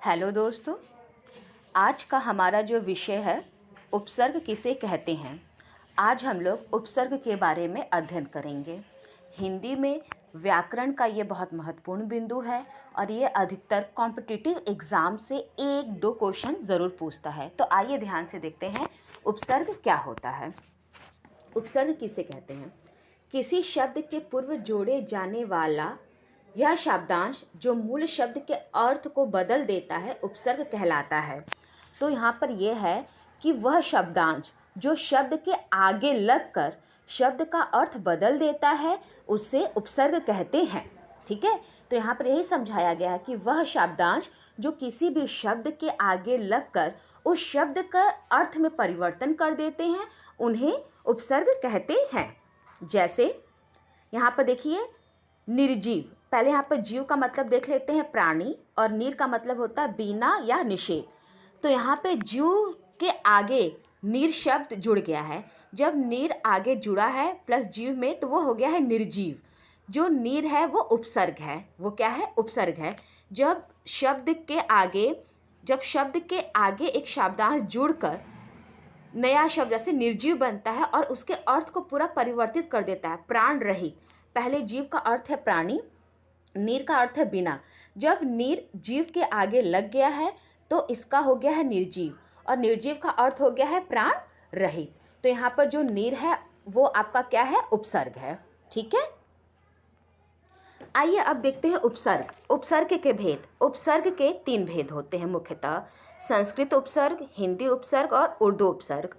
Hello दोस्तों, आज का हमारा जो विषय है उपसर्ग किसे कहते हैं। आज हम लोग उपसर्ग के बारे में अध्ययन करेंगे। हिंदी में व्याकरण का ये बहुत महत्वपूर्ण बिंदु है और ये अधिकतर कॉम्पिटिटिव एग्ज़ाम से 1-2 क्वेश्चन ज़रूर पूछता है। तो आइए ध्यान से देखते हैं उपसर्ग क्या होता है। उपसर्ग किसे कहते हैं? किसी शब्द के पूर्व जोड़े जाने वाला यह शब्दांश जो मूल शब्द के अर्थ को बदल देता है उपसर्ग कहलाता है। तो यहाँ पर यह है कि वह शब्दांश जो शब्द के आगे लगकर शब्द का अर्थ बदल देता है उसे उपसर्ग कहते हैं। ठीक है, तो यहाँ पर यही समझाया गया है कि वह शब्दांश जो किसी भी शब्द के आगे लगकर उस शब्द का अर्थ में परिवर्तन कर देते हैं उन्हें उपसर्ग कहते हैं। जैसे यहाँ पर देखिए निर्जीव, पहले यहाँ पर जीव का मतलब देख लेते हैं प्राणी, और नीर का मतलब होता है बिना या निषेध। तो यहाँ पे जीव के आगे नीर शब्द जुड़ गया है। जब नीर आगे जुड़ा है प्लस जीव में तो वो हो गया है निर्जीव। जो नीर है वो उपसर्ग है। वो क्या है? उपसर्ग है। जब शब्द के आगे एक शब्दांश जुड़कर नया शब्द जैसे निर्जीव बनता है और उसके अर्थ को पूरा परिवर्तित कर देता है। प्राण रहित, पहले जीव का अर्थ है प्राणी, नीर का अर्थ है बिना। जब नीर जीव के आगे लग गया है तो इसका हो गया है निर्जीव, और निर्जीव का अर्थ हो गया है प्राण रहित। तो यहाँ पर जो नीर है वो आपका क्या है? उपसर्ग है। ठीक है, आइए अब देखते हैं उपसर्ग। उपसर्ग के भेद। उपसर्ग के 3 भेद होते हैं मुख्यतः: संस्कृत उपसर्ग, हिंदी उपसर्ग और उर्दू उपसर्ग।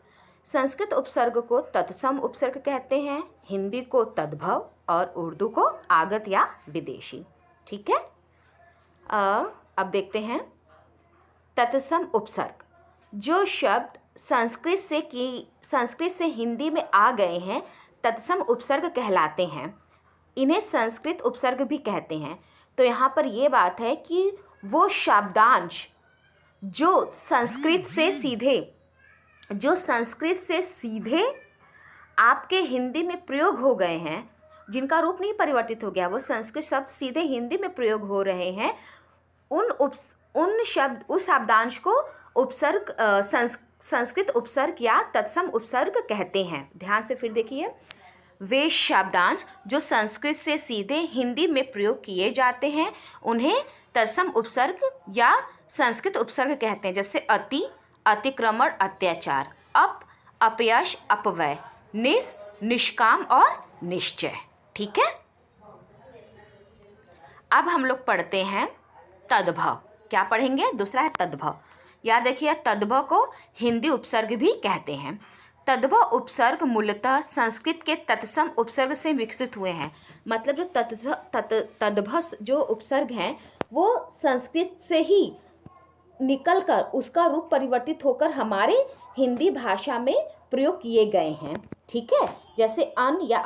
संस्कृत उपसर्ग को तत्सम उपसर्ग कहते हैं, हिंदी को तद्भव और उर्दू को आगत या विदेशी। ठीक है, अब देखते हैं तत्सम उपसर्ग। जो शब्द संस्कृत से हिंदी में आ गए हैं तत्सम उपसर्ग कहलाते हैं। इन्हें संस्कृत उपसर्ग भी कहते हैं। तो यहाँ पर यह बात है कि वो शब्दांश जो संस्कृत से सीधे आपके हिंदी में प्रयोग हो गए हैं, जिनका रूप नहीं परिवर्तित हो गया, वो संस्कृत शब्द सीधे हिंदी में प्रयोग हो रहे हैं, उस शब्दांश को उपसर्ग संस्कृत उपसर्ग या तत्सम उपसर्ग कहते हैं। ध्यान से फिर देखिए, वे शब्दांश जो संस्कृत से सीधे हिंदी में प्रयोग किए जाते हैं उन्हें तत्सम उपसर्ग या संस्कृत उपसर्ग कहते हैं। जैसे अति, अतिक्रमण, अत्याचार, अपयश, अपव्यय, निष्काम और निश्चय। ठीक है, अब हम लोग पढ़ते हैं तद्भव। क्या पढ़ेंगे? दूसरा है तद्भव। याद रखिए, तद्भव को हिंदी उपसर्ग भी कहते हैं। तद्भव उपसर्ग मूलतः संस्कृत के तत्सम उपसर्ग से विकसित हुए हैं। मतलब जो तद्भव जो उपसर्ग हैं वो संस्कृत से ही निकलकर उसका रूप परिवर्तित होकर हमारे हिंदी भाषा में प्रयोग किए गए हैं। ठीक है, जैसे अन या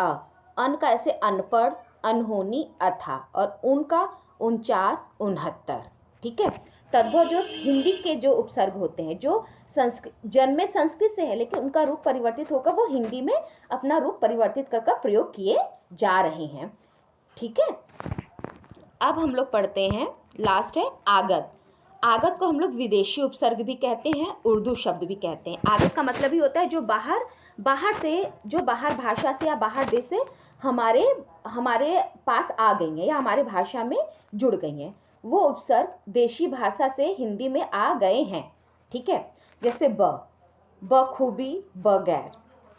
अन का ऐसे अनपढ़, अनहोनी, अथा, और उनका 49, 69। ठीक है, तद्भव जो हिंदी के जो उपसर्ग होते हैं जो जन्मे संस्कृत से है लेकिन उनका रूप परिवर्तित होकर वो हिंदी में अपना रूप परिवर्तित कर प्रयोग किए जा रहे हैं। ठीक है, अब हम लोग पढ़ते हैं, लास्ट है आगत। आगत को हम लोग विदेशी उपसर्ग भी कहते हैं, उर्दू शब्द भी कहते हैं। आगत का मतलब ही होता है जो बाहर से, जो बाहर भाषा से या बाहर देश से हमारे पास आ गई हैं या हमारे भाषा में जुड़ गई हैं, वो उपसर्ग देशी भाषा से हिंदी में आ गए हैं। ठीक है, जैसे बखूबी, बगैर,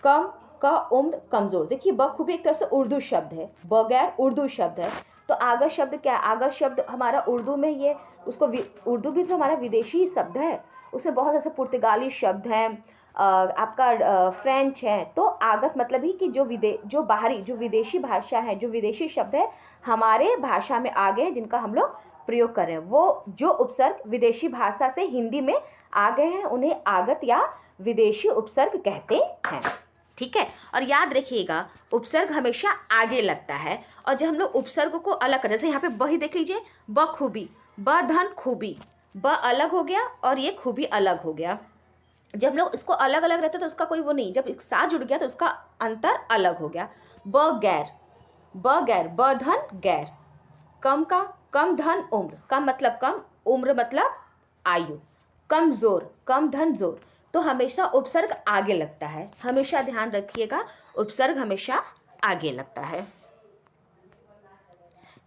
कम का उम्र, कमजोर। देखिए बखूबी एक तरह से उर्दू शब्द है, बगैर उर्दू शब्द है। तो आगत शब्द क्या है? आगत शब्द हमारा उर्दू में ये उसको उर्दू भी तो हमारा विदेशी ही शब्द है, उसमें बहुत ऐसे पुर्तगाली शब्द हैं, आपका फ्रेंच है। तो आगत मतलब ही कि जो बाहरी, जो विदेशी भाषा है, जो विदेशी शब्द है हमारे भाषा में आ गए जिनका हम लोग प्रयोग कर रहे हैं, वो जो उपसर्ग विदेशी भाषा से हिंदी में आ गए हैं उन्हें आगत या विदेशी उपसर्ग कहते हैं। ठीक है, और याद रखिएगा उपसर्ग हमेशा आगे लगता है, और जब हम लोग उपसर्ग को अलग कर, जैसे यहाँ पे ब ही देख लीजिए, बखूबी, बधन खूबी, ब अलग हो गया और ये खूबी अलग हो गया। जब हम लोग इसको अलग अलग रहते तो उसका कोई वो नहीं, जब एक साथ जुड़ गया तो उसका अंतर अलग हो गया। बगैर, बधन गैर, कम का कम धन उम्र, कम मतलब कम, उम्र मतलब आयु, कम जोर, कम धन जोर, तो हमेशा उपसर्ग आगे लगता है। हमेशा ध्यान रखिएगा, उपसर्ग हमेशा आगे लगता है।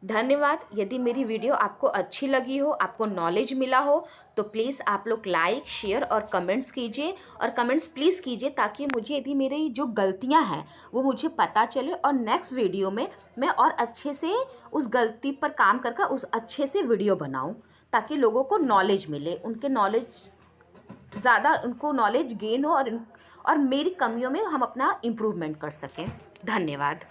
धन्यवाद। यदि मेरी वीडियो आपको अच्छी लगी हो, आपको नॉलेज मिला हो, तो प्लीज़ आप लोग लाइक, शेयर और कमेंट्स कीजिए, और कमेंट्स प्लीज़ कीजिए ताकि मुझे यदि मेरी जो गलतियां हैं वो मुझे पता चले, और नेक्स्ट वीडियो में मैं और अच्छे से उस गलती पर काम करके उस अच्छे से वीडियो बनाऊं, ताकि लोगों को नॉलेज मिले, उनके नॉलेज ज़्यादा, उनको नॉलेज गेन हो, और मेरी कमियों में हम अपना इम्प्रूवमेंट कर सकें। धन्यवाद।